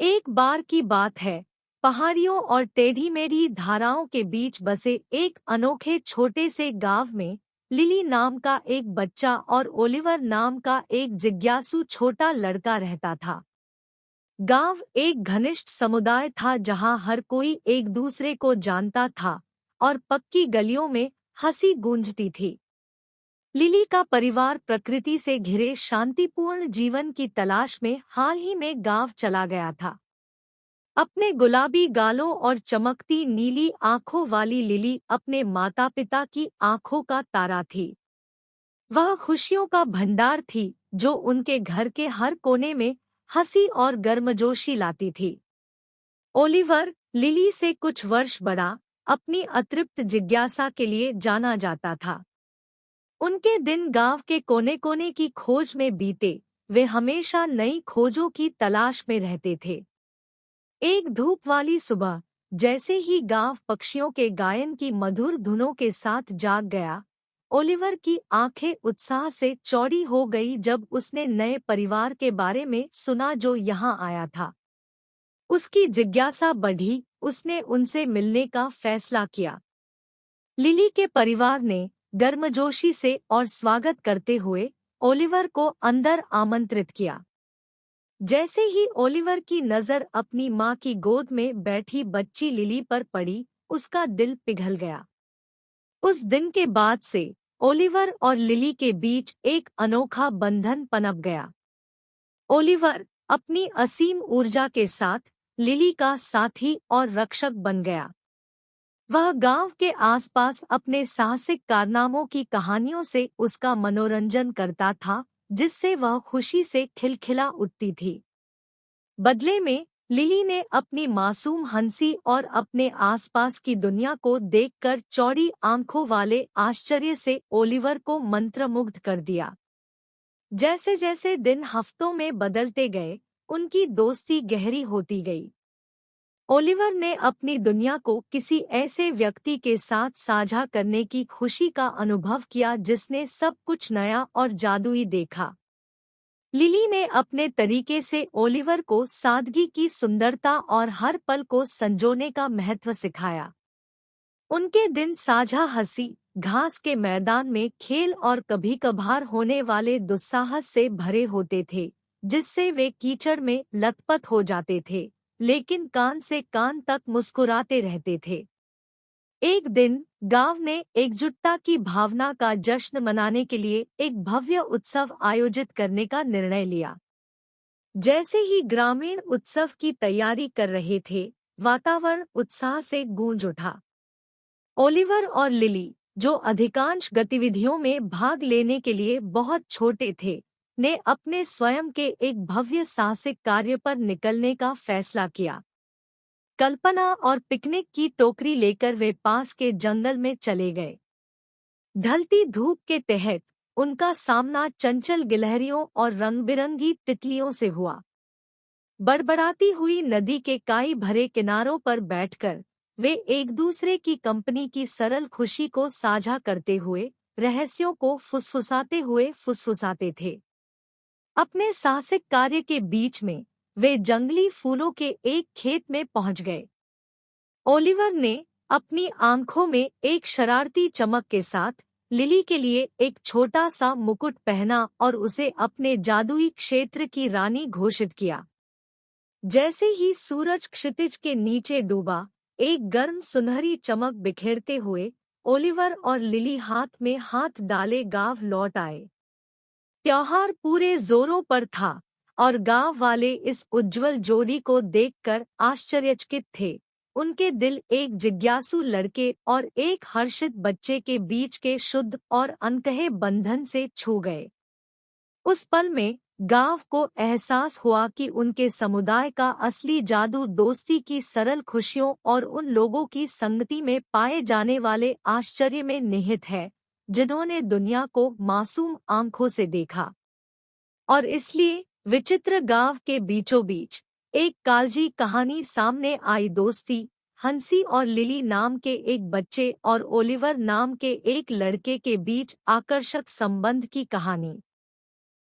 एक बार की बात है, पहाड़ियों और टेढ़ी मेढ़ी धाराओं के बीच बसे एक अनोखे छोटे से गांव में लिली नाम का एक बच्चा और ओलिवर नाम का एक जिज्ञासु छोटा लड़का रहता था। गांव एक घनिष्ठ समुदाय था जहां हर कोई एक दूसरे को जानता था और पक्की गलियों में हंसी गूंजती थी। लिली का परिवार प्रकृति से घिरे शांतिपूर्ण जीवन की तलाश में हाल ही में गांव चला गया था। अपने गुलाबी गालों और चमकती नीली आंखों वाली लिली अपने माता पिता की आंखों का तारा थी। वह खुशियों का भंडार थी जो उनके घर के हर कोने में हंसी और गर्मजोशी लाती थी। ओलिवर, लिली से कुछ वर्ष बड़ा, अपनी अतृप्त जिज्ञासा के लिए जाना जाता था। उनके दिन गांव के कोने कोने की खोज में बीते, वे हमेशा नई खोजों की तलाश में रहते थे। एक धूप वाली सुबह, जैसे ही गांव पक्षियों के गायन की मधुर धुनों के साथ जाग गया, ओलिवर की आंखें उत्साह से चौड़ी हो गई जब उसने नए परिवार के बारे में सुना जो यहाँ आया था। उसकी जिज्ञासा बढ़ी, उसने उनसे मिलने का फैसला किया। लिली के परिवार ने गर्मजोशी से और स्वागत करते हुए ओलिवर को अंदर आमंत्रित किया। जैसे ही ओलिवर की नज़र अपनी माँ की गोद में बैठी बच्ची लिली पर पड़ी, उसका दिल पिघल गया। उस दिन के बाद से ओलिवर और लिली के बीच एक अनोखा बंधन पनप गया। ओलिवर अपनी असीम ऊर्जा के साथ लिली का साथी और रक्षक बन गया। वह गांव के आसपास अपने साहसिक कारनामों की कहानियों से उसका मनोरंजन करता था, जिससे वह खुशी से खिलखिला उठती थी। बदले में लिली ने अपनी मासूम हंसी और अपने आसपास की दुनिया को देखकर चौड़ी आंखों वाले आश्चर्य से ओलिवर को मंत्रमुग्ध कर दिया। जैसे जैसे दिन हफ्तों में बदलते गए, उनकी दोस्ती गहरी होती गई। ओलिवर ने अपनी दुनिया को किसी ऐसे व्यक्ति के साथ साझा करने की खुशी का अनुभव किया जिसने सब कुछ नया और जादुई देखा। लिली ने अपने तरीके से ओलिवर को सादगी की सुंदरता और हर पल को संजोने का महत्व सिखाया। उनके दिन साझा हंसी, घास के मैदान में खेल और कभी-कभार होने वाले दुस्साहस से भरे होते थे, जिससे वे कीचड़ में लथपथ हो जाते थे, लेकिन कान से कान तक मुस्कुराते रहते थे। एक दिन गांव ने एकजुटता की भावना का जश्न मनाने के लिए एक भव्य उत्सव आयोजित करने का निर्णय लिया। जैसे ही ग्रामीण उत्सव की तैयारी कर रहे थे, वातावरण उत्साह से गूंज उठा। ओलिवर और लिली, जो अधिकांश गतिविधियों में भाग लेने के लिए बहुत छोटे थे, ने अपने स्वयं के एक भव्य साहसिक कार्य पर निकलने का फैसला किया। कल्पना और पिकनिक की टोकरी लेकर वे पास के जंगल में चले गए। ढलती धूप के तहत उनका सामना चंचल गिलहरियों और रंग-बिरंगी तितलियों से हुआ। बड़बड़ाती हुई नदी के काई भरे किनारों पर बैठकर वे एक दूसरे की कंपनी की सरल खुशी को साझा करते हुए रहस्यों को फुसफुसाते थे। अपने साहसिक कार्य के बीच में वे जंगली फूलों के एक खेत में पहुंच गए। ओलिवर ने अपनी आंखों में एक शरारती चमक के साथ लिली के लिए एक छोटा सा मुकुट पहना और उसे अपने जादुई क्षेत्र की रानी घोषित किया। जैसे ही सूरज क्षितिज के नीचे डूबा, एक गर्म सुनहरी चमक बिखेरते हुए ओलिवर और लिली हाथ में हाथ डाले गांव लौट आए। त्योहार पूरे जोरों पर था और गांव वाले इस उज्जवल जोड़ी को देखकर आश्चर्यचकित थे। उनके दिल एक जिज्ञासु लड़के और एक हर्षित बच्चे के बीच के शुद्ध और अनकहे बंधन से छू गए। उस पल में गांव को एहसास हुआ कि उनके समुदाय का असली जादू दोस्ती की सरल खुशियों और उन लोगों की संगति में पाए जाने वाले आश्चर्य में निहित है, जिन्होंने दुनिया को मासूम आंखों से देखा। और इसलिए विचित्र गांव के बीचों बीच एक काल्जी कहानी सामने आई। दोस्ती, हंसी और लिली नाम के एक बच्चे और ओलिवर नाम के एक लड़के के बीच आकर्षक संबंध की कहानी।